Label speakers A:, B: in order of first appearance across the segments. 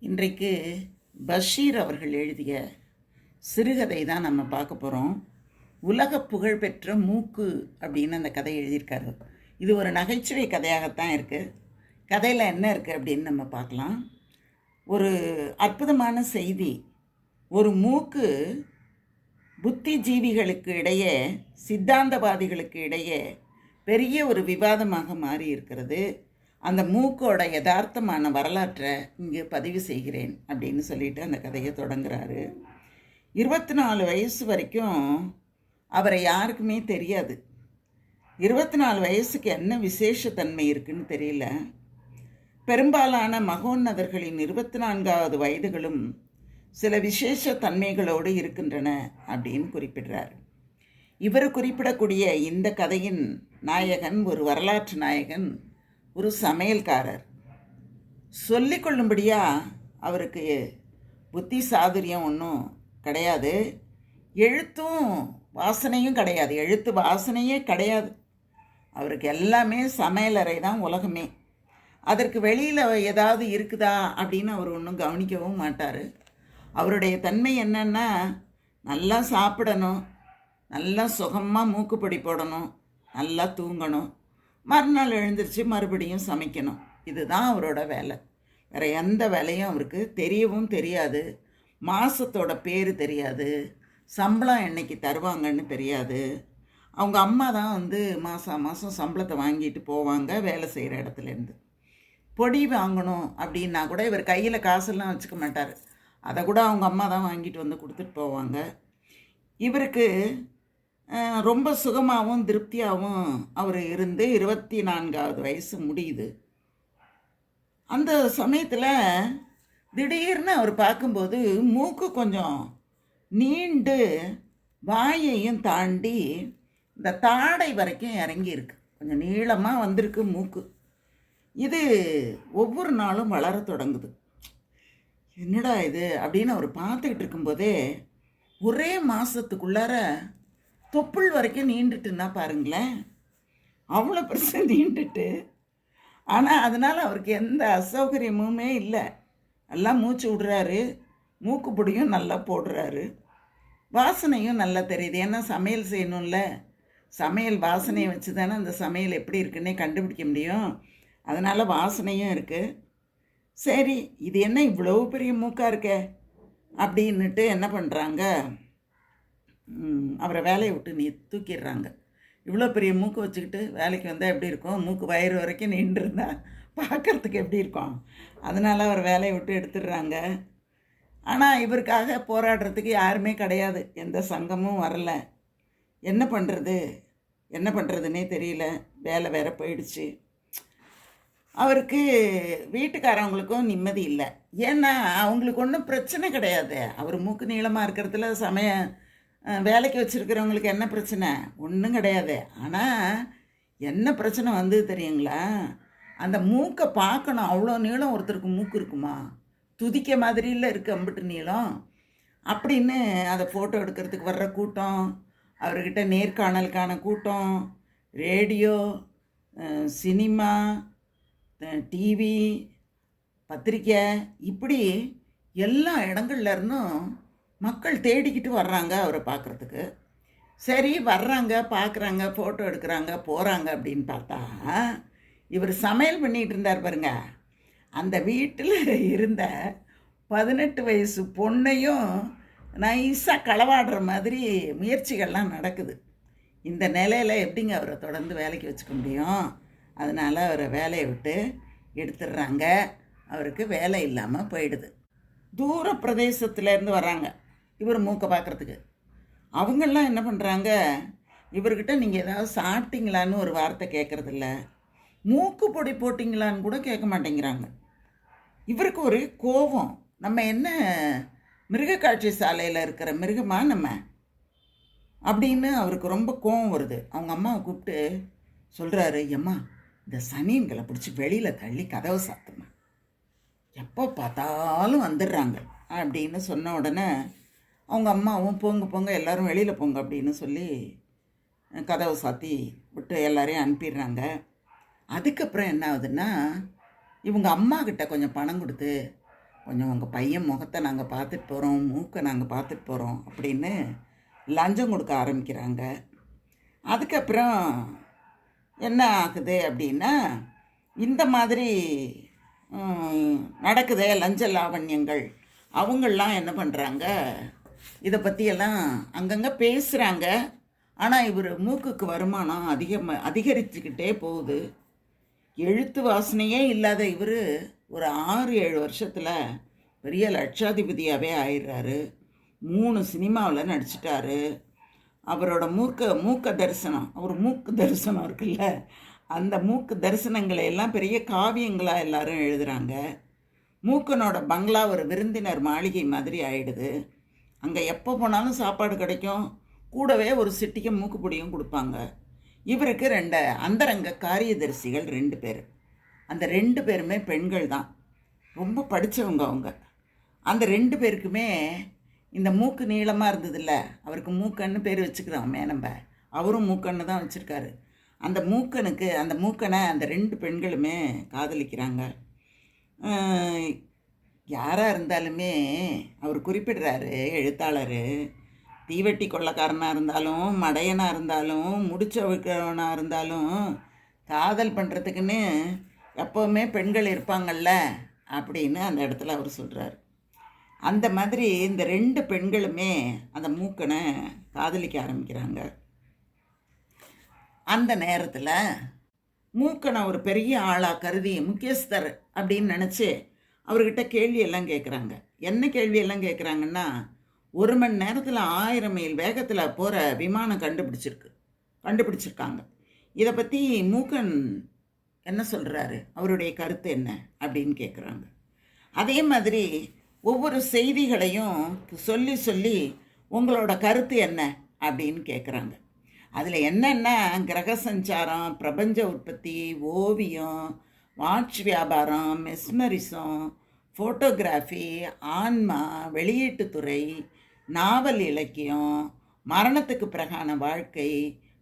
A: இன்றைக்கு பஷீர் அவர்கள் எழுதிய சிறுகதை தான் நம்ம பார்க்க போகிறோம். உலக புகழ்பெற்ற மூக்கு அப்படின்னு அந்த கதை எழுதியிருக்காரு. இது ஒரு நகைச்சுவை கதையாகத்தான் இருக்குது. கதையில் என்ன இருக்குது அப்படின்னு நம்ம பார்க்கலாம். ஒரு அற்புதமான செய்தி. ஒரு மூக்கு புத்திஜீவிகளுக்கு இடையே, சித்தாந்தவாதிகளுக்கு இடையே பெரிய ஒரு விவாதமாக மாறி இருக்கிறது. அந்த மூக்கோட யதார்த்தமான வரலாற்றை இங்கே பதிவு செய்கிறேன் அப்படின்னு சொல்லிட்டு அந்த கதையை தொடங்குறாரு. 24 வயசு வரைக்கும் அவரை யாருக்குமே தெரியாது. 24 வயசுக்கு என்ன விசேஷத்தன்மை இருக்குன்னு தெரியல. பெரும்பாலான மகோன்னதர்களின் 24வது வயதுகளும் சில விசேஷ தன்மைகளோடு இருக்கின்றன அப்படின்னு குறிப்பிடுறார். இவர் குறிப்பிடக்கூடிய இந்த கதையின் நாயகன் ஒரு வரலாற்று நாயகன், ஒரு சமையல்காரர். சொல்லிக்கொள்ளும்படியா அவருக்கு புத்தி சாதுரியம் ஒன்றும் கிடையாது, எழுத்தும் வாசனையும் கிடையாது, எழுத்து வாசனையே கிடையாது. அவருக்கு எல்லாமே சமையலறை தான் உலகமே. அதற்கு வெளியில் ஏதாவது இருக்குதா அப்படின்னு அவர் ஒன்றும் கவனிக்கவும் மாட்டார். அவருடைய தன்மை என்னன்னா, நல்லா சாப்பிடணும், நல்லா சுகமாக மூக்குப்பொடி போடணும், நல்லா தூங்கணும், மறுநாள் எழுந்திரிச்சு மறுபடியும் சமைக்கணும். இதுதான் அவரோட வேலை. வேறு எந்த வேலையும் அவருக்கு தெரியவும் தெரியாது. மாதத்தோட பேர் தெரியாது, சம்பளம் என்னைக்கு தருவாங்கன்னு தெரியாது. அவங்க அம்மா தான் மாதம் சம்பளத்தை வாங்கிட்டு போவாங்க வேலை செய்கிற இடத்துலேருந்து. பொடி வாங்கணும் அப்படின்னா கூட இவர் கையில் காசெல்லாம் வச்சுக்க மாட்டார். அதை கூட அவங்க அம்மா தான் வாங்கிட்டு வந்து கொடுத்துட்டு போவாங்க. இவருக்கு ரொம்ப சுகமாகவும் திருப்தியாகவும் அவர் இருந்து 24வது வயசு முடியுது. அந்த சமயத்தில் திடீர்னு அவர் பார்க்கும்போது மூக்கு கொஞ்சம் நீண்டு வாயையும் தாண்டி இந்த தாடை வரைக்கும் இறங்கியிருக்கு. கொஞ்சம் நீளமாக வந்திருக்கு மூக்கு. இது ஒவ்வொரு நாளும் வளர தொடங்குது. என்னடா இது அப்படின்னு அவர் பார்த்துக்கிட்டு இருக்கும்போதே ஒரே மாதத்துக்குள்ளார தொப்புள் வரைக்கும் நீண்டுட்டுன்னா பாருங்களேன், அவ்வளோ பெருசாக நீண்டுட்டு. ஆனால் அதனால் அவருக்கு எந்த அசௌகரியமுமே இல்லை. நல்லா மூச்சு விடுறாரு, மூக்கு பொடியும் நல்லா போடுறாரு, வாசனையும் நல்லா தெரியுது. ஏன்னா சமையல் செய்யணும்ல, சமையல் வாசனையை வச்சு தானே அந்த சமையல் எப்படி இருக்குன்னே கண்டுபிடிக்க முடியும். அதனால் வாசனையும் இருக்குது. சரி, இது என்ன இவ்வளோ பெரிய மூக்காக இருக்கே அப்படின்னுட்டு என்ன பண்ணுறாங்க, அவரை வேலையை விட்டு தூக்கிடுறாங்க. இவ்வளோ பெரிய மூக்கு வச்சுக்கிட்டு வேலைக்கு வந்தால் எப்படி இருக்கும்? மூக்கு வயிறு வரைக்கும் நின்றுருந்தா பார்க்குறதுக்கு எப்படி இருக்கும்? அதனால் அவர் வேலையை விட்டு எடுத்துடுறாங்க. ஆனால் இவருக்காக போராடுறதுக்கு யாருமே கிடையாது, எந்த சங்கமும் வரலை. என்ன பண்ணுறதுன்னே தெரியல. வேலை வேற போயிடுச்சு. அவருக்கு வீட்டுக்காரவங்களுக்கும் நிம்மதி இல்லை. ஏன்னா அவங்களுக்கு ஒன்றும் பிரச்சனை கிடையாது. அவர் மூக்கு நீளமாக இருக்கிறதுல வேலைக்கு வச்சுருக்கிறவங்களுக்கு என்ன பிரச்சனை? ஒன்றும் கிடையாது. ஆனால் என்ன பிரச்சனை தெரியுங்களா? அந்த மூக்கை பார்க்கணும். அவ்வளோ நீளம் ஒருத்தருக்கு மூக்கு இருக்குமா? துதிக்க மாதிரியில் இருக்குது அம்பிட்டு நீளம் அப்படின்னு. அதை ஃபோட்டோ எடுக்கிறதுக்கு வர்ற கூட்டம், அவர்கிட்ட நேர்காணலுக்கான கூட்டம், ரேடியோ, சினிமா, டிவி, பத்திரிக்கை, இப்படி எல்லா இடங்கள்லேருந்தும் மக்கள் தேடிக்கிட்டு வர்றாங்க அவரை பார்க்குறதுக்கு. சரி, வர்றாங்க, பார்க்குறாங்க, ஃபோட்டோ எடுக்கிறாங்க, போகிறாங்க அப்படின்னு பார்த்தா இவர் சமையல் பண்ணிகிட்டு இருந்தார் பாருங்க. அந்த வீட்டில் இருந்த 18 வயசு பொண்ணையும் நைஸாக களவாடுற மாதிரி முயற்சிகள்லாம் நடக்குது. இந்த நிலையில் எப்படிங்க அவரை தொடர்ந்து வேலைக்கு வச்சுக்க முடியும்? அதனால் அவரை வேலையை விட்டு எடுத்துடுறாங்க. அவருக்கு வேலை இல்லாமல் போயிடுது. தூர பிரதேசத்துலேருந்து வர்றாங்க இவர் மூக்கை பார்க்குறதுக்கு. அவங்கெல்லாம் என்ன பண்ணுறாங்க, இவர்கிட்ட நீங்கள் ஏதாவது சாப்பிட்டீங்களான்னு ஒரு வார்த்தை கேட்குறதில்ல, மூக்கு பொடி போட்டிங்களான்னு கூட கேட்க மாட்டேங்கிறாங்க. இவருக்கு ஒரு கோபம். நம்ம என்ன மிருகக்காட்சி சாலையில் இருக்கிற மிருகமா நம்ம அப்படின்னு அவருக்கு ரொம்ப கோபம் வருது. அவங்க அம்மாவை கூப்பிட்டு சொல்கிறாரு, அம்மா இந்த சனியன்களை பிடிச்சி வெளியில் தள்ளி கதவை சாத்துமா, எப்போ பார்த்தாலும் வந்துடுறாங்க அப்படின்னு சொன்ன உடனே அவங்க அம்மாவும் போங்க எல்லோரும் வெளியில் போங்க அப்படின்னு சொல்லி கதவை சாத்தி விட்டு எல்லாரையும் அனுப்பிடுறாங்க. அதுக்கப்புறம் என்ன ஆகுதுன்னா, இவங்க அம்மா கிட்ட கொஞ்சம் பணம் கொடுத்து கொஞ்சம் உங்கள் பையன் முகத்தை நாங்கள் பார்த்துட்டு போகிறோம், மூக்கை நாங்கள் பார்த்துட்டு போகிறோம் அப்படின்னு லஞ்சம் கொடுக்க ஆரம்பிக்கிறாங்க. அதுக்கப்புறம் என்ன ஆகுது அப்படின்னா, இந்த மாதிரி நடக்குதே லஞ்ச லாவண்யங்கள், அவங்களாம் என்ன பண்ணுறாங்க, இதை பற்றியெல்லாம் அங்கங்கே பேசுகிறாங்க. ஆனால் இவர் மூக்குக்கு வருமானம் அதிகரிச்சுக்கிட்டே போகுது. எழுத்து வாசனையே இல்லாத இவர் ஒரு 6-7 வருஷத்தில் பெரிய லட்சாதிபதியாகவே ஆயிடுறாரு. 3 சினிமாவில் நடிச்சிட்டாரு. அவரோட மூக்க தரிசனம், அவர் மூக்கு தரிசனம் இருக்குல்ல, அந்த மூக்கு தரிசனங்களை எல்லாம் பெரிய காவியங்களாக எல்லாரும் எழுதுகிறாங்க. மூக்கனோட பங்களா ஒரு விருந்தினர் மாளிகை மாதிரி ஆயிடுது. அங்கே எப்போ போனாலும் சாப்பாடு கிடைக்கும், கூடவே ஒரு சிட்டிக்கு மூக்குப்பொடியும் கொடுப்பாங்க. இவருக்கு 2 அந்தரங்க காரியதரிசிகள் 2 பேர். அந்த 2 பேருமே பெண்கள் தான், ரொம்ப படித்தவங்க அவங்க. அந்த 2 பேருக்குமே இந்த மூக்கு நீளமாக இருந்ததில்ல, அவருக்கு மூக்கன்னு பேர் வச்சுக்கிறோம் நம்ம, அவரும் மூக்கன்னு தான் வச்சுருக்காரு. அந்த மூக்கனை அந்த 2 பெண்களுமே காதலிக்கிறாங்க. யாராக இருந்தாலுமே அவர் குறிப்பிடுறாரு எழுத்தாளர், தீவெட்டி கொள்ளக்காரனாக இருந்தாலும், மடையனாக இருந்தாலும், முடிச்ச வைக்கிறவனாக இருந்தாலும், காதல் பண்ணுறதுக்குன்னு எப்போவுமே பெண்கள் இருப்பாங்கள்ல அப்படின்னு அந்த இடத்துல அவர் சொல்கிறார். அந்த மாதிரி இந்த 2 பெண்களுமே அந்த மூக்கனை காதலிக்க ஆரம்பிக்கிறாங்க. அந்த நேரத்தில் மூக்கனை ஒரு பெரிய ஆளாக கருதி முக்கியஸ்தர் அப்படின்னு நினச்சி அவர்கிட்ட கேள்வியெல்லாம் கேட்குறாங்க. என்ன கேள்வியெல்லாம் கேட்குறாங்கன்னா, 1 மணி நேரத்தில் 1000 மைல் வேகத்தில் போகிற விமானம் கண்டுபிடிச்சிருக்காங்க. இதை பற்றி மூக்கன் என்ன சொல்கிறாரு, அவருடைய கருத்து என்ன அப்படின்னு கேட்குறாங்க. அதே மாதிரி ஒவ்வொரு செய்திகளையும் சொல்லி சொல்லி உங்களோட கருத்து என்ன அப்படின்னு கேட்குறாங்க. அதில் என்னென்னா கிரக சஞ்சாரம், பிரபஞ்ச உற்பத்தி, ஓவியம், வாட்ச் வியாபாரம், மெஸ்மரிசம், ஃபோட்டோகிராஃபி, ஆன்மா, வெளியீட்டுத்துறை, நாவல் இலக்கியம், மரணத்துக்கு பிறகான வாழ்க்கை,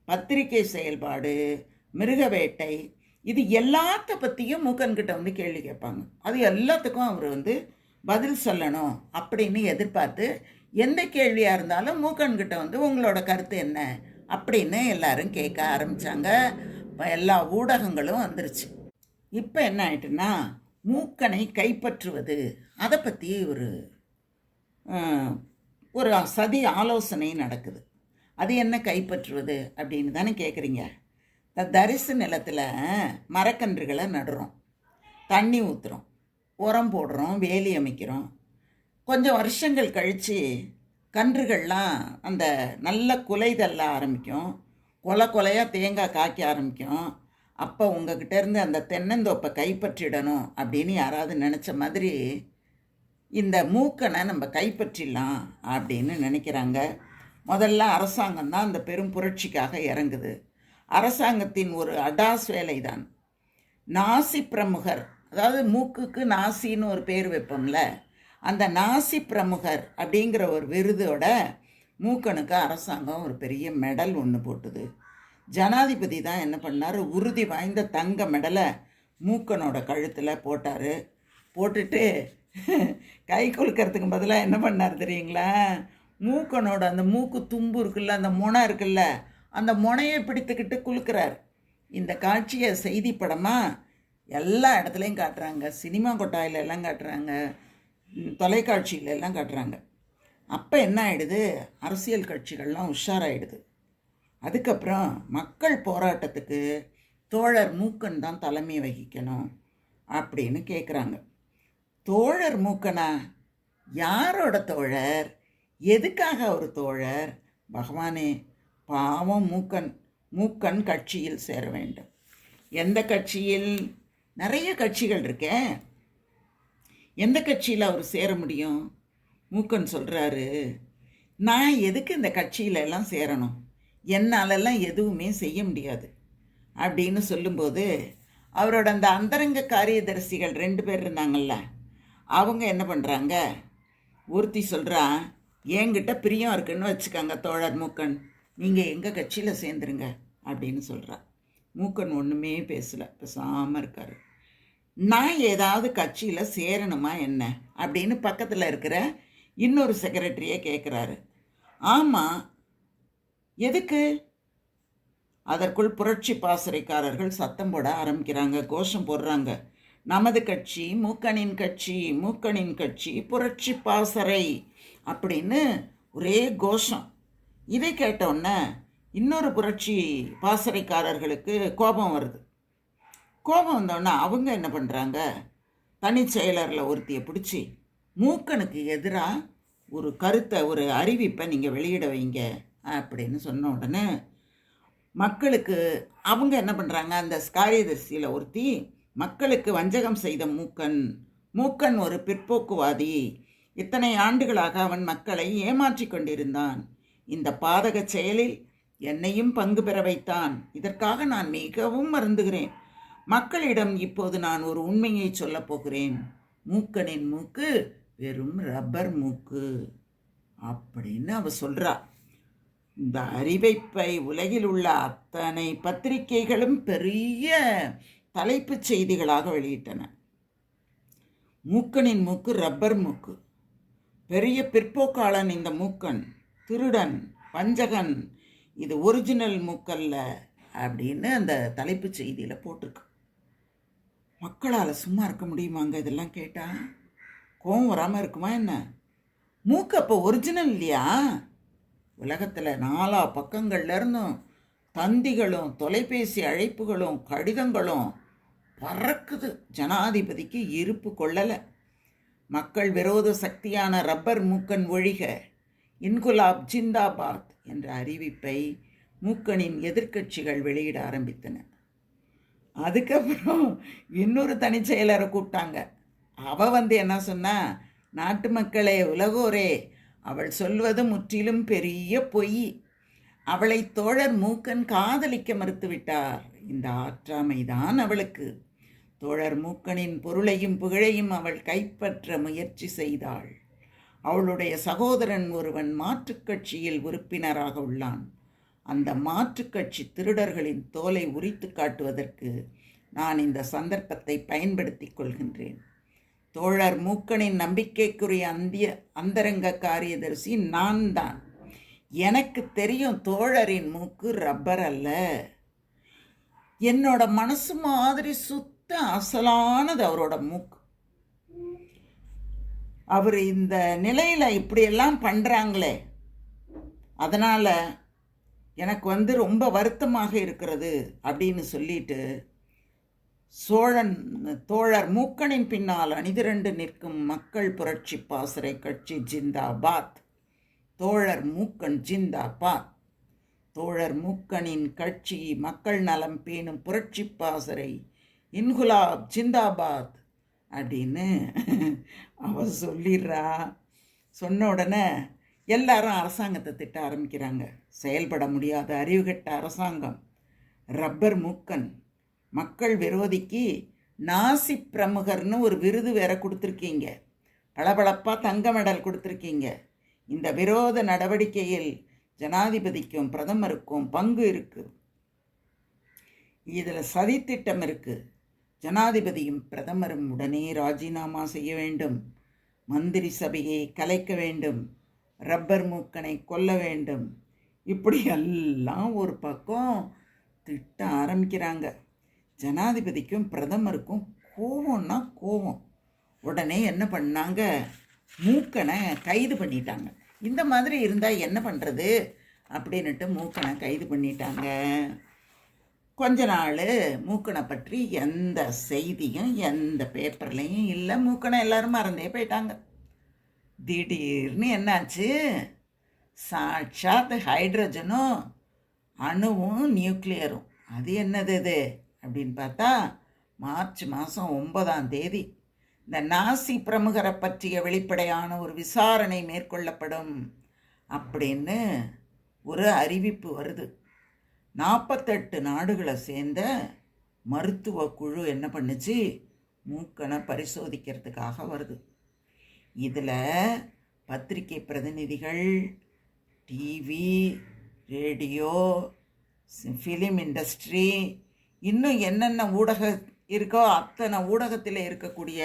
A: பத்திரிகை செயல்பாடு, மிருக வேட்டை, இது எல்லாத்த பற்றியும் மூக்கன்கிட்ட வந்து கேள்வி கேட்பாங்க. அது எல்லாத்துக்கும் அவர் பதில் சொல்லணும் அப்படின்னு எதிர்பார்த்து எந்த கேள்வியாக இருந்தாலும் மூக்கன்கிட்ட உங்களோட கருத்து என்ன அப்படின்னு எல்லாரும் கேட்க ஆரம்பித்தாங்க. எல்லா ஊடகங்களும் வந்துருச்சு. இப்போ என்ன ஆயிட்டுன்னா, மூக்கனை கைப்பற்றுவது அதை பற்றி ஒரு சதி ஆலோசனை நடக்குது. அது என்ன கைப்பற்றுவது அப்படின்னு தானே கேட்குறீங்க. தரிசு நிலத்தில் மரக்கன்றுகளை நடுறோம், தண்ணி ஊற்றுறோம், உரம் போடுறோம், வேலி அமைக்கிறோம். கொஞ்சம் வருஷங்கள் கழித்து கன்றுகள்லாம் அந்த நல்ல குலைதல்ல ஆரம்பிக்கும், கொலையாக தேங்காய் காய்க்க ஆரம்பிக்கும். அப்போ உங்ககிட்ட இருந்து அந்த தென்னந்தோப்பை கைப்பற்றிடணும் அப்படின்னு யாராவது நினச்ச மாதிரி இந்த மூக்கனை நம்ம கைப்பற்றிடலாம் அப்படின்னு நினைக்கிறாங்க. முதல்ல அரசாங்கம் தான் அந்த பெரும் புரட்சிக்காக இறங்குது. அரசாங்கத்தின் ஒரு அடாஸ் வேலை தான் நாசி பிரமுகர், அதாவது மூக்குக்கு நாசின்னு ஒரு பேர் வைப்போம்ல, அந்த நாசி பிரமுகர் அப்படிங்கிற ஒரு விருதோட மூக்கனுக்கு அரசாங்கம் ஒரு பெரிய மெடல் ஒன்று போட்டுது. ஜனாதிபதி தான் என்ன பண்ணார், உறுதி வாய்ந்த தங்க மெடலை மூக்கனோட கழுத்தில் போட்டார். போட்டுட்டு கை கொடுக்கறதுக்கு பதிலாக என்ன பண்ணார் தெரியுங்களா, மூக்கனோட அந்த மூக்கு தும்பு இருக்குல்ல, அந்த முனை இருக்குல்ல, அந்த முனையை பிடித்துக்கிட்டு குலுக்கிறார். இந்த காட்சியை செய்தி படமாக எல்லா இடத்துலையும் காட்டுறாங்க. சினிமா கொட்டாயில் எல்லாம் காட்டுறாங்க, தொலைக்காட்சியில எல்லாம் காட்டுறாங்க. அப்போ என்ன ஆகிடுது, அரசியல் கட்சிகள்லாம் உஷாராயிடுது. அதுக்கப்புறம் மக்கள் போராட்டத்துக்கு தோழர் மூக்கன் தான் தலைமை வகிக்கணும் அப்படின்னு கேட்குறாங்க. தோழர் மூக்கனா? யாரோட தோழர்? எதுக்காக ஒரு தோழர்? பகவானே, பாவம் மூக்கன் கட்சியில் சேர வேண்டும். எந்த கட்சியில்? நிறைய கட்சிகள் இருக்கே, எந்த கட்சியில் அவர் சேர முடியும்? மூக்கன் சொல்கிறாரு, நான் எதுக்கு இந்த கட்சியில எல்லாம் சேரணும், என்னாலெல்லாம் எதுவுமே செய்ய முடியாது அப்படின்னு சொல்லும்போது, அவரோட அந்த அந்தரங்க காரியதரிசிகள் 2 பேர் இருந்தாங்கல்ல, அவங்க என்ன பண்ணுறாங்க, ஒருத்தி சொல்கிறா, என்கிட்ட பிரியம் இருக்குன்னு வச்சுக்கோங்க தோழர் மூக்கன், நீங்கள் எங்கள் கட்சியில் சேர்ந்துருங்க அப்படின்னு சொல்கிறா. மூக்கன் ஒன்றுமே பேசலை, பேசாமல் இருக்கார். நான் ஏதாவது கட்சியில் சேரணுமா என்ன அப்படின்னு பக்கத்தில் இருக்கிற இன்னொரு செக்ரட்டரியை கேட்குறாரு. ஆமாம், எதுக்கு? அதற்குள் புரட்சி பாசறைக்காரர்கள் சத்தம் போட ஆரம்பிக்கிறாங்க, கோஷம் போடுறாங்க. நமது கட்சி, மூக்கனின் கட்சி, மூக்கனின் கட்சி, புரட்சி பாசறை அப்படின்னு ஒரே கோஷம். இதை கேட்டோன்னே இன்னொரு புரட்சி பாசறைக்காரர்களுக்கு கோபம் வருது. கோபம் வந்தோடனே அவங்க என்ன பண்ணுறாங்க, தனி செயலரில் ஒருத்தியை பிடிச்சி மூக்கனுக்கு எதிராக ஒரு கருத்தை, ஒரு அறிவிப்பை நீங்கள் வெளியிட வைங்க அப்படின்னு சொன்ன உடனே மக்களுக்கு அவங்க என்ன பண்ணுறாங்க, அந்த காரியதர்சியில் ஒருத்தி, மக்களுக்கு வஞ்சகம் செய்த மூக்கன் ஒரு பிற்போக்குவாதி, இத்தனை ஆண்டுகளாக அவன் மக்களை ஏமாற்றி கொண்டிருந்தான், இந்த பாதக செயலில் என்னையும் பங்கு பெற வைத்தான், இதற்காக நான் மிகவும் வருந்துகிறேன், மக்களிடம் இப்போது நான் ஒரு உண்மையை சொல்லப் போகிறேன், மூக்கனின் மூக்கு வெறும் ரப்பர் மூக்கு அப்படின்னு அவ சொல்றா. இந்த அறிவிப்பை உலகில் உள்ள அத்தனை பத்திரிகைகளும் பெரிய தலைப்புச் செய்திகளாக வெளியிட்டன. மூக்கனின் மூக்கு ரப்பர் மூக்கு, பெரிய பிற்போக்காளன் இந்த மூக்கன், திருடன், வஞ்சகன், இது ஒரிஜினல் மூக்கல்ல அப்படின்னு அந்த தலைப்புச் செய்தியில் போட்டிருக்கு. மக்களால் சும்மா இருக்க முடியுமாங்க? இதெல்லாம் கேட்டால் கோவம் வராமல் இருக்குமா என்ன? மூக்கு அப்போ ஒரிஜினல் இல்லையா? உலகத்தில் 4 பக்கங்கள்லேருந்தும் தந்திகளும் தொலைபேசி அழைப்புகளும் கடிதங்களும் பறக்குது. ஜனாதிபதிக்கு இருப்பு கொள்ளலை. மக்கள் விரோத சக்தியான ரப்பர் மூக்கன் ஒழிக, இன்குலாப் ஜிந்தாபாத் என்ற அறிவிப்பை மூக்கனின் எதிர்க்கட்சிகள் வெளியிட ஆரம்பித்தன. அதுக்கப்புறம் இன்னொரு தனிச்செயலரை கூப்பிட்டாங்க. அவள் என்ன சொன்னா, நாட்டு மக்களே, உலகோரே, அவள் சொல்வது முற்றிலும் பெரிய பொய், அவளை தோழர் மூக்கன் காதலிக்க மறுத்துவிட்டார், இந்த ஆற்றாமைதான் அவளுக்கு, தோழர் மூக்கனின் பொருளையும் புகழையும் அவள் கைப்பற்ற முயற்சி செய்தாள், அவளுடைய சகோதரன் ஒருவன் மாற்றுக் கட்சியில் உறுப்பினராக உள்ளான், அந்த மாற்றுக் கட்சி திருடர்களின் தோலை உரித்து காட்டுவதற்கு நான் இந்த சந்தர்ப்பத்தை பயன்படுத்தி கொள்கின்றேன், தோழர் மூக்கனின் நம்பிக்கைக்குரிய அந்தரங்க காரியதர்சி நான் தான், எனக்கு தெரியும் தோழரின் மூக்கு ரப்பர் அல்ல, என்னோட மனசு மாதிரி சுத்த அசலானது அவரோட மூக்கு, அவர் இந்த நிலையில் இப்படியெல்லாம் பண்ணுறாங்களே, அதனால் எனக்கு ரொம்ப வருத்தமாக இருக்கிறது அப்படின்னு சொல்லிட்டு தோழர் மூக்கனின் பின்னால் அணிதிரண்டு நிற்கும் மக்கள் புரட்சி பாசறை கட்சி ஜிந்தாபாத், தோழர் மூக்கன் ஜிந்தாபாத், தோழர் மூக்கனின் கட்சி மக்கள் நலம் பேணும் புரட்சி பாசறை இன்குலாப் ஜிந்தாபாத் அப்படின்னு அவ சொல்லிடுறா. சொன்ன உடனே எல்லாரும் அரசாங்கத்தை திட்ட ஆரம்பிக்கிறாங்க. செயல்பட முடியாத அறிவுகட்ட அரசாங்கம், ரப்பர் மூக்கன், மக்கள் விரோதிக்கு நாசி பிரமுகர்னு ஒரு விருது வேற கொடுத்துருக்கீங்க, பளபளப்பாக தங்க மெடல் கொடுத்துருக்கீங்க, இந்த விரோத நடவடிக்கையில் ஜனாதிபதிக்கும் பிரதமருக்கும் பங்கு இருக்குது, இதில் சதித்திட்டம் இருக்குது, ஜனாதிபதியும் பிரதமரும் உடனே ராஜினாமா செய்ய வேண்டும், மந்திரி சபையை கலைக்க வேண்டும், ரப்பர் மூக்கனை கொல்ல வேண்டும், இப்படி எல்லாம் ஒரு பக்கம் திட்ட ஆரம்பிக்கிறாங்க. ஜனாதிபதிக்கும் பிரதமருக்கும் கோவம்னா கோவம். உடனே என்ன பண்ணாங்க, மூக்கனை கைது பண்ணிட்டாங்க. இந்த மாதிரி இருந்தால் என்ன பண்ணுறது அப்படின்னுட்டு மூக்கனை கைது பண்ணிட்டாங்க. கொஞ்ச நாள் மூக்கனை பற்றி எந்த செய்தியும் எந்த பேப்பர்லேயும் இல்லை. மூக்கனை எல்லோரும் மறந்தே போயிட்டாங்க. திடீர்னு என்னாச்சு, சாட்சாத் ஹைட்ரஜனும் அணுவும் நியூக்ளியரும், அது என்னது இது அப்படின்னு பார்த்தா மார்ச் மாதம் 9 இந்த நாசி பிரமுகரை பற்றிய வெளிப்படையான ஒரு விசாரணை மேற்கொள்ளப்படும் அப்படின்னு ஒரு அறிவிப்பு வருது. 48 நாடுகளை சேர்ந்த மருத்துவ குழு என்ன பண்ணுச்சு, மூக்கனை பரிசோதிக்கிறதுக்காக வருது. இதில் பத்திரிகை பிரதிநிதிகள், டிவி, ரேடியோ, ஃபிலிம் இண்டஸ்ட்ரி, இன்னும் என்னென்ன ஊடக இருக்கோ அத்தனை ஊடகத்தில் இருக்கக்கூடிய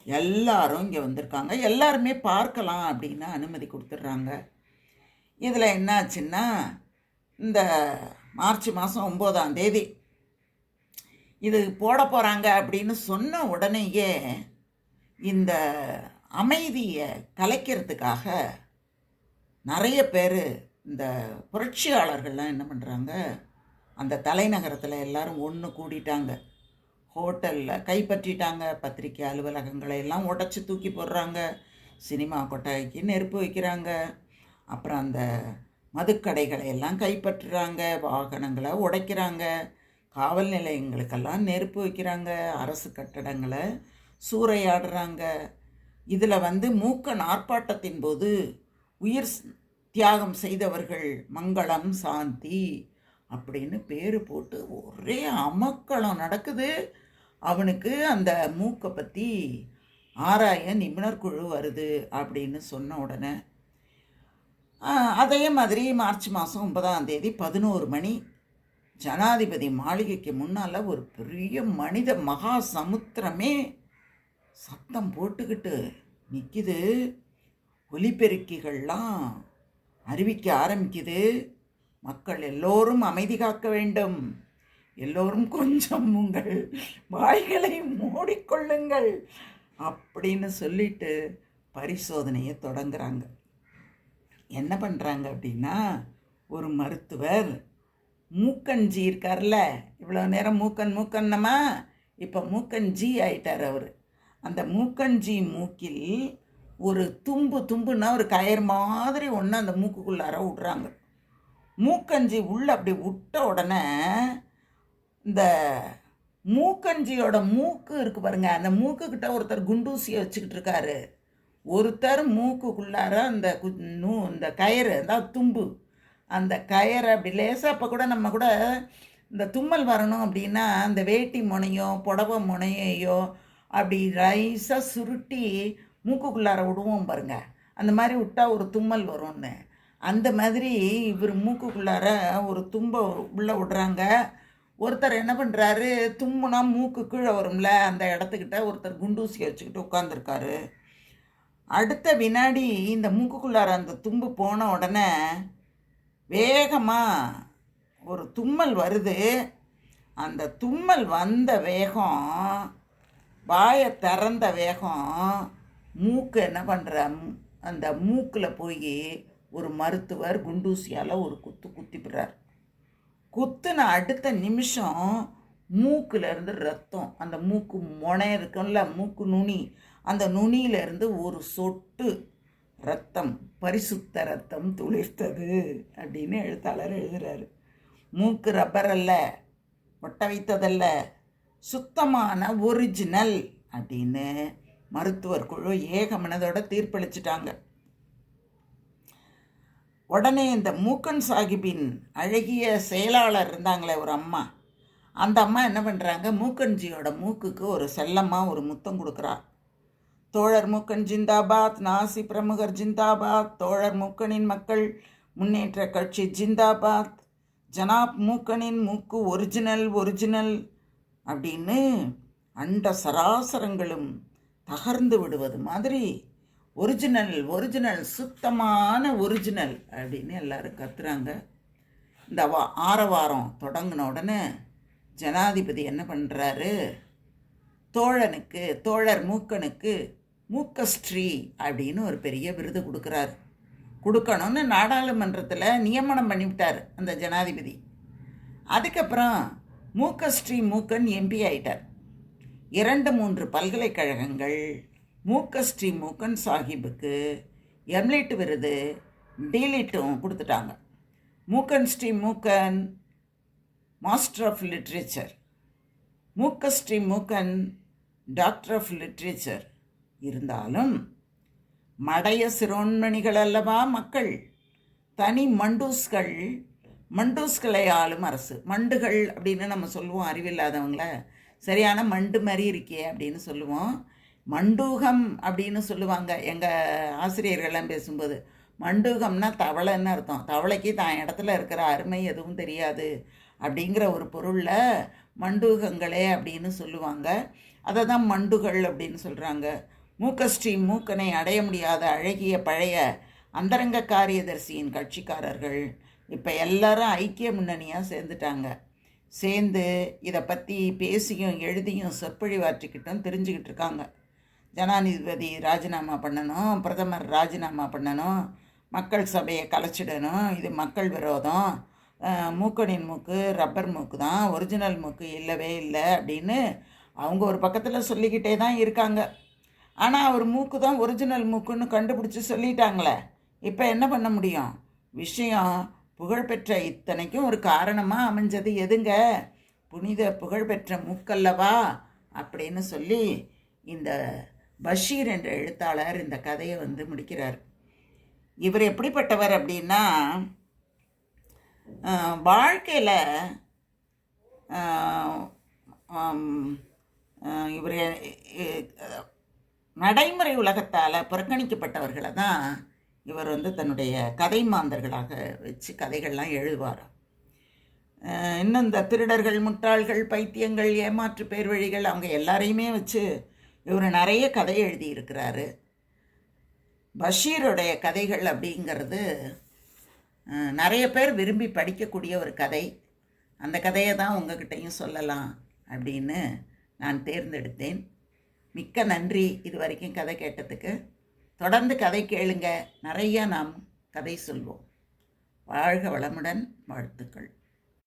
A: எல்லாரும் இங்கே வந்திருக்காங்க. எல்லாருமே பார்க்கலாம் அப்படின்னு அனுமதி கொடுத்துட்றாங்க. இதில் என்னாச்சுன்னா, இந்த மார்ச் மாதம் 9ஆம் தேதி இது போட போகிறாங்க அப்படின்னு சொன்ன உடனேயே இந்த அமைதியை கலைக்கிறதுக்காக நிறைய பேர் இந்த புரட்சியாளர்கள்லாம் என்ன பண்ணுறாங்க, அந்த தலைநகரத்தில் எல்லாரும் ஒன்று கூடிட்டாங்க. ஹோட்டலில் கைப்பற்றிட்டாங்க. பத்திரிக்கை அலுவலகங்களை எல்லாம் உடச்சி தூக்கி போடுறாங்க. சினிமா கொட்டாய்க்கு நெருப்பு வைக்கிறாங்க. அப்புறம் அந்த மதுக்கடைகளை எல்லாம் கைப்பற்றுறாங்க. வாகனங்களை உடைக்கிறாங்க. காவல் நிலையங்களுக்கெல்லாம் நெருப்பு வைக்கிறாங்க. அரசு கட்டடங்களை சூறையாடுறாங்க. இதில் மூக்கன் ஆர்ப்பாட்டத்தின் போது உயிர் தியாகம் செய்தவர்கள் மங்களம் சாந்தி அப்படின்னு பேர் போட்டு ஒரே அமக்களம் நடக்குது. அவனுக்கு அந்த மூக்கை பற்றி ஆராய நிபுணர் குழு வருது அப்படின்னு சொன்ன உடனே அதே மாதிரி மார்ச் மாதம் 9ஆம் தேதி 11 மணி ஜனாதிபதி மாளிகைக்கு முன்னால் ஒரு பெரிய மனித மகா சமுத்திரமே சத்தம் போட்டுக்கிட்டு நிற்கிது. ஒலிபெருக்கிகள்லாம் அறிவிக்க ஆரம்பிக்குது, மக்கள் எல்லோரும் அமைதி காக்க வேண்டும், எல்லோரும் கொஞ்சம் உங்கள் வாய்களை மூடிக்கொள்ளுங்கள் அப்படின்னு சொல்லிட்டு பரிசோதனையை தொடங்குறாங்க. என்ன பண்ணுறாங்க அப்படின்னா, ஒரு மருத்துவர் மூக்கன்ஜி இருக்கார்ல, இவ்வளோ நேரம் மூக்கன்னமா இப்போ மூக்கன்ஜி ஆயிட்டார் அவர். அந்த மூக்கன்ஜி மூக்கில் ஒரு தும்புனா ஒரு கயிறு மாதிரி ஒன்று அந்த மூக்குக்குள்ளார விட்றாங்க. மூக்கஞ்சி உள்ள அப்படி விட்ட உடனே இந்த மூக்கஞ்சியோட மூக்கு இருக்குது பாருங்க, அந்த மூக்குக்கிட்ட ஒருத்தர் குண்டூசியை வச்சுக்கிட்டு இருக்காரு. ஒருத்தர் மூக்குக்குள்ளார அந்த இந்த கயிறு அதாவது தும்பு, அந்த கயிறை அப்படி லேசாக இப்போ கூட நம்ம கூட இந்த தும்மல் வரணும் அப்படின்னா அந்த வேட்டி முனையோ புடவை முனையோ அப்படி ரைஸாக சுருட்டி மூக்குக்குள்ளார விடுவோம் பாருங்க, அந்த மாதிரி விட்டால் ஒரு தும்மல் வரும்னு. அந்த மாதிரி இவர் மூக்குக்குள்ளார ஒரு தும்பை உள்ளே விடுறாங்க. ஒருத்தர் என்ன பண்ணுறாரு, தும்முனா மூக்கு கீழே வரும்ல, அந்த இடத்துக்கிட்ட ஒருத்தர் குண்டூசியை வச்சுக்கிட்டு உட்காந்துருக்காரு. அடுத்த வினாடி இந்த மூக்குக்குள்ளார அந்த தும்பு போன உடனே வேகமாக ஒரு தும்மல் வருது. அந்த தும்மல் வந்த வேகம், வாயை திறந்த வேகம், மூக்கு என்ன பண்ணுற, அந்த மூக்கில் போய் ஒரு மருத்துவர் குண்டூசியால் ஒரு குத்திப்படுறார். குத்துன அடுத்த நிமிஷம் மூக்கிலேருந்து ரத்தம், அந்த மூக்கு முனை இருக்கும்ல, மூக்கு நுனி, அந்த நுனியிலேருந்து ஒரு சொட்டு ரத்தம், பரிசுத்த ரத்தம் துளிர்த்தது அப்படின்னு எழுத்தாளர் எழுதுகிறாரு. மூக்கு ரப்பர் அல்ல, ஒட்ட வைத்ததல்ல, சுத்தமான ஒரிஜினல் அப்படின்னு மருத்துவர் குழு ஏகமனதோட தீர்ப்பளிச்சிட்டாங்க. உடனே இந்த மூக்கன் சாஹிப்பின் அழகிய செயலாளர் இருந்தாங்களே ஒரு அம்மா, அந்த அம்மா என்ன பண்ணுறாங்க, மூக்கன்ஜியோட மூக்குக்கு ஒரு செல்லமாக ஒரு முத்தம் கொடுக்குறா. தோழர் மூக்கன் ஜிந்தாபாத், நாசி பிரமுகர் ஜிந்தாபாத், தோழர் மூக்கனின் மக்கள் முன்னேற்ற கட்சி ஜிந்தாபாத், ஜனாப் மூக்கனின் மூக்கு ஒரிஜினல் அப்படின்னு அண்ட சராசரங்களும் தகர்ந்து விடுவது மாதிரி ஒரிஜினல் சுத்தமான ஒரிஜினல் அப்படின்னு எல்லாரும் கத்துறாங்க. இந்த ஆரவாரம் தொடங்கின உடனே ஜனாதிபதி என்ன பண்ணுறாரு, தோழர் மூக்கனுக்கு மூக்கஸ்ரீ அப்படின்னு ஒரு பெரிய விருது கொடுக்கணும்னு நாடாளுமன்றத்தில் நியமனம் பண்ணிவிட்டார் அந்த ஜனாதிபதி. அதுக்கப்புறம் மூக்கஸ்ரீ மூக்கன் எம்பி ஆயிட்டார். 2-3 பல்கலைக்கழகங்கள் மூக்கஸ்ரீ மூக்கன் சாஹிப்புக்கு எம்லிட் விருது, டீலிட்டும் கொடுத்துட்டாங்க. Mookan Sri Mookan master of literature, Mookasri Mookan doctor of literature. இருந்தாலும் மடைய சிரோன்மணிகள் அல்லவா மக்கள், தனி மண்டூஸ்களை ஆளும் அரசு. மண்டுகள் அப்படின்னு நம்ம சொல்லுவோம், அறிவில்லாதவங்கள, சரியான மண்டு மாதிரி இருக்கே அப்படின்னு சொல்லுவோம். மண்டூகம் அப்படின்னு சொல்லுவாங்க எங்கள் ஆசிரியர்கள்லாம் பேசும்போது. மண்டூகம்னா தவளைன்னு அர்த்தம். தவளைக்கு தான் இடத்துல இருக்கிற அருமை எதுவும் தெரியாது அப்படிங்கிற ஒரு பொருளில் மண்டூகங்களே அப்படின்னு சொல்லுவாங்க. அதை தான் மண்டுகள் அப்படின்னு சொல்கிறாங்க. மூக்கஸ்ரீ மூக்கனை அடைய முடியாத அழகிய பழைய அந்தரங்க காரியதர்சியின் கட்சிக்காரர்கள் இப்போ எல்லாரும் ஐக்கிய முன்னணியாக சேர்ந்துட்டாங்க. சேர்ந்து இதை பற்றி பேசியும் எழுதியும் சொற்பொழிவாற்றிக்கிட்டும் தெரிஞ்சுக்கிட்டு இருக்காங்க. ஜனாதிபதி ராஜினாமா பண்ணணும், பிரதமர் ராஜினாமா பண்ணணும், மக்கள் சபையை கலைச்சிடணும், இது மக்கள் விரோதம், மூக்கனின் மூக்கு ரப்பர் மூக்கு தான், ஒரிஜினல் மூக்கு இல்லவே இல்லை அப்படின்னு அவங்க ஒரு பக்கத்தில் சொல்லிக்கிட்டே தான் இருக்காங்க. ஆனால் அவர் மூக்கு தான் ஒரிஜினல் மூக்குன்னு கண்டுபிடிச்சி சொல்லிட்டாங்களே, இப்போ என்ன பண்ண முடியும்? விஷயம் புகழ்பெற்ற இத்தனைக்கும் ஒரு காரணமாக அமைஞ்சது எதுங்க? புனித புகழ்பெற்ற மூக்கல்லவா அப்படின்னு சொல்லி இந்த பஷீர் என்ற எழுத்தாளர் இந்த கதையை முடிக்கிறார். இவர் எப்படிப்பட்டவர் அப்படின்னா, வாழ்க்கையில் இவர் நடைமுறை உலகத்தால் புறக்கணிக்கப்பட்டவர்களை தான் இவர் தன்னுடைய கதை மாந்தர்களாக வச்சு கதைகள்லாம் எழுதுவார். இன்னும் இந்த திருடர்கள், முட்டாள்கள், பைத்தியங்கள், ஏமாற்று பேர்வழிகள் அவங்க எல்லாரையுமே வச்சு இவர் நிறைய கதை எழுதியிருக்கிறாரு. பஷீருடைய கதைகள் அப்படிங்கிறது நிறைய பேர் விரும்பி படிக்கக்கூடிய ஒரு கதை. அந்த கதையை தான் உங்ககிட்டையும் சொல்லலாம் அப்படின்னு நான் தேர்ந்தெடுத்தேன். மிக்க நன்றி இது வரைக்கும் கதை கேட்டதுக்கு. தொடர்ந்து கதை கேளுங்க, நிறைய நாம் கதை சொல்வோம். வாழ்க வளமுடன், வாழ்த்துக்கள்.